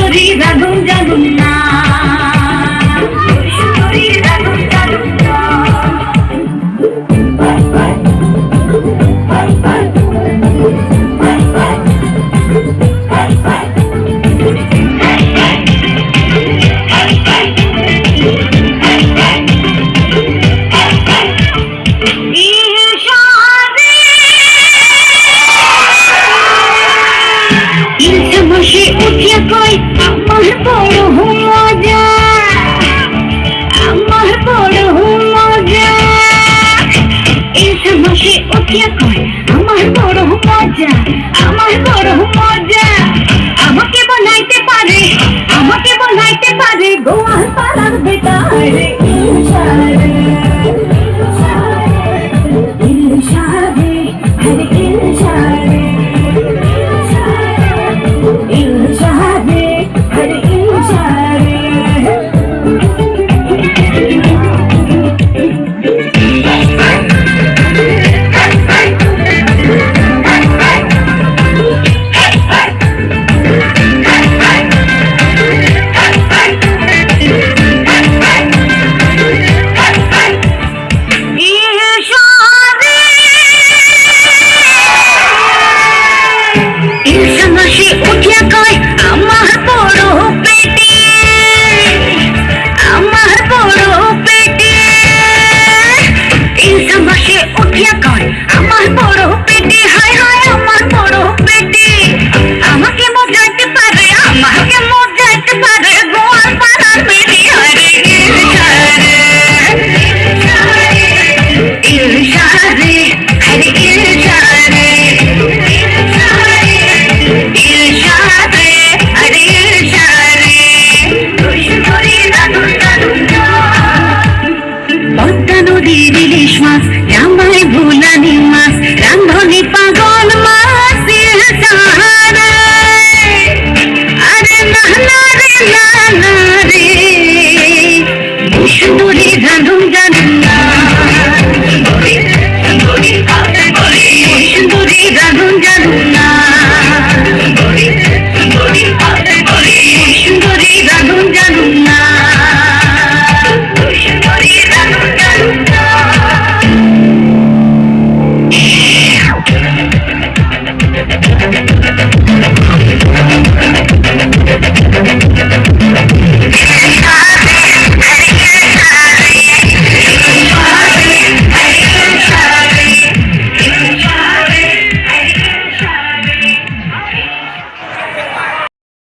সুন্দরীর আগুন জ্বালুন না, সুন্দরীর আগুন জ্বালুন না। বসে উঠিয়া কই আমার বড় মজা, আমার বড় মজা। এসে বসে উঠিয়া কই আমার বড় মজা, আমার বড় মজা। আমাকে বলাইতে পারে, আমাকে বলাইতে পারে গোয়াল পাড়ার বেটা রে। ইলশারে ইলশারে হরে ইলশারে ইলশারে হরে ইলশারে।